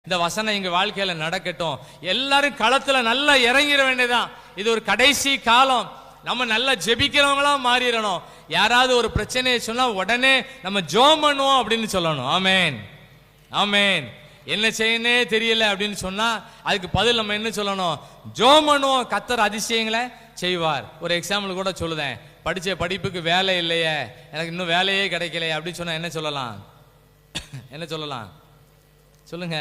இந்த வசனம் எங்க வாழ்க்கையில நடக்கட்டும். எல்லாரும் களத்துல நல்லா இறங்கிட வேண்டியதான். இது ஒரு கடைசி காலம். நம்ம நல்லா ஜெபிக்கிறவங்களா மாறிடணும். யாராவது ஒரு பிரச்சனையை சொன்னா உடனே நம்ம ஜெபம் பண்ணுவோம் அப்படின்னு சொல்லணும். ஆமென் ஆமென். என்ன செய்யனே தெரியல அப்படின்னு சொன்னா அதுக்கு பதில் நம்ம என்ன சொல்லணும்? ஜெபம் பண்ணுவோம். கர்த்தர் அதிசயங்களை செய்வார். ஒரு எக்ஸாம்பிள் கூட சொல்லுதேன். படிச்ச படிப்புக்கு வேலை இல்லையே, எனக்கு இன்னும் வேலையே கிடைக்கலையே அப்படின்னு சொன்னா என்ன சொல்லலாம்? என்ன சொல்லலாம் சொல்லுங்க?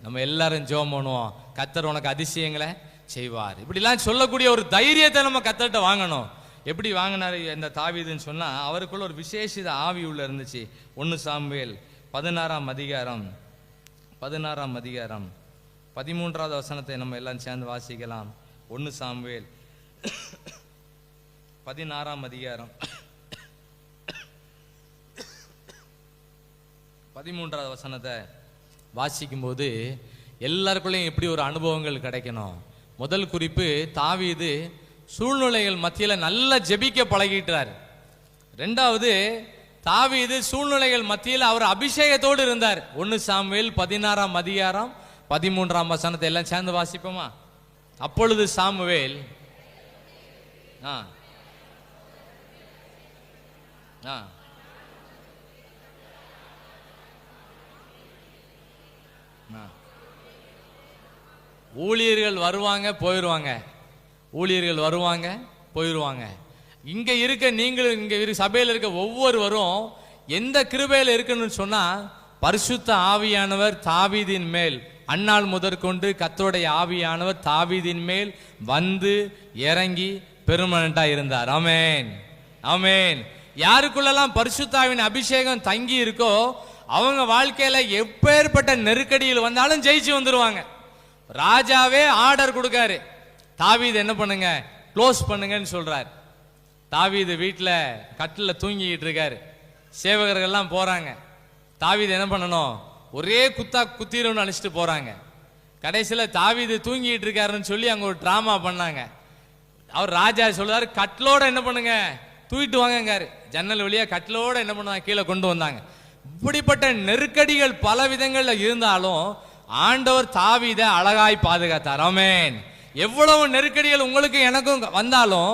நம்ம எல்லாரும் ஜெபம் பண்ணுவோம். கர்த்தர் உனக்கு அதிசயங்களை செய்வார். இப்படிலாம் சொல்லக்கூடிய ஒரு தைரியத்தை நம்ம கர்த்தர்ட்ட வாங்கணும். எப்படி வாங்கினாரு இந்த தாவீதுன்னு சொன்னா, அவருக்குள்ள ஒரு விசேஷித ஆவி உள்ள இருந்துச்சு. 1 சாமுவேல் 16ஆம் அதிகாரம் 13வது வசனத்தை நம்ம எல்லாம் சேர்ந்து வாசிக்கலாம். 1 சாமுவேல் 16ஆம் அதிகாரம் 13வது வசனத்தை வாசிக்கும் போது எல்லாருக்குள்ளேயும் எப்படி ஒரு அனுபவங்கள் கிடைக்கணும். முதல் குறிப்பு, தாவீது சூழ்நிலைகள் மத்தியில நல்லா ஜெபிக்க பழகிட்டார். ரெண்டாவது, தாவீது சூழ்நிலைகள் மத்தியில் அவர் அபிஷேகத்தோடு இருந்தார். 1 சாமுவேல் 16ஆம் அதிகாரம் 13ஆம் வசனத்தை எல்லாம் சேர்ந்து வாசிப்போமா? அப்பொழுது சாமுவேல் ஊழியர்கள் வருவாங்க போயிடுவாங்க, ஊழியர்கள் வருவாங்க போயிடுவாங்க. இங்க இருக்க நீங்களும் இங்க சபையில் இருக்க ஒவ்வொருவரும் எந்த கிருபையில இருக்குன்னு சொன்னா, பரிசுத்த ஆவியானவர் தாவீதின் மேல் அந்நாள் முதற்கொண்டு கர்த்தருடைய ஆவியானவர் தாவீதின் மேல் வந்து இறங்கி பெர்மனண்டா இருந்தார். ஆமென் ஆமென். யாருக்குள்ளெல்லாம் பரிசுத்தாவின் அபிஷேகம் தங்கி இருக்கோ அவங்க வாழ்க்கையில எப்பேற்பட்ட நெருக்கடியில் வந்தாலும் ஜெயிச்சு வந்துருவாங்க. ராஜாவே ஆர்டர் கொடுக்காரு, தாவீது என்ன பண்ணுங்க, க்ளோஸ் பண்ணுங்கன்னு சொல்றாரு. தாவீது வீட்டுல கட்டில தூங்கிட்டு இருக்காரு. சேவகர்கள்லாம் போறாங்க. தாவீது என்ன பண்ணணும்? ஒரே குத்திரன்னு அழிச்சிட்டு போறாங்க. கடைசியில தாவீது தூங்கிட்டு இருக்காருன்னு சொல்லி அங்க ஒரு டிராமா பண்ணாங்க. அவர் ராஜா சொல்றாரு, கட்டிலோட என்ன பண்ணுங்க, தூக்கிட்டு வாங்கங்காரு. ஜன்னல் வழியா கட்டிலோட என்ன பண்ணுவாங்க, கீழே கொண்டு வந்தாங்க. இப்படிப்பட்ட நெருக்கடிகள் பல விதங்கள்ல இருந்தாலும் ஆண்டவர் தாவீதை அழகாய் பாதுகாத்தார். ஆமென். எவ்வளவு நெருக்கடிகள் உங்களுக்கு எனக்கும் வந்தாலும்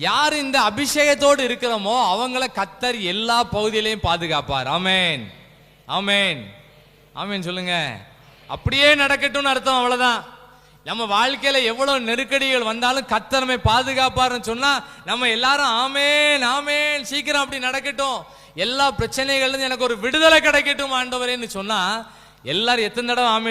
யார் இந்த அபிஷேகத்தோடு இருக்கிறோமோ அவங்கள கர்த்தர் எல்லா பகுதியிலையும் பாதுகாப்பார். ஆமென் ஆமென் ஆமென் சொல்லுங்க. அப்படியே நடக்கட்டும்னு அர்த்தம். அவ்வளவுதான். நம்ம வாழ்க்கையில எவ்வளவு நெருக்கடிகள் வந்தாலும் கர்த்தர் நம்மை பாதுகாப்பார்னு சொன்னா நம்ம எல்லாரும் ஆமென் ஆமென், சீக்கிரம் அப்படி நடக்கட்டும், எல்லா பிரச்சனைகள்ல இருந்து எனக்கு ஒரு விடுதலை கிடைக்கட்டும் ஆண்டவரேன்னு சொன்னா எல்லாரும் எத்தனை தடவை ஆமென்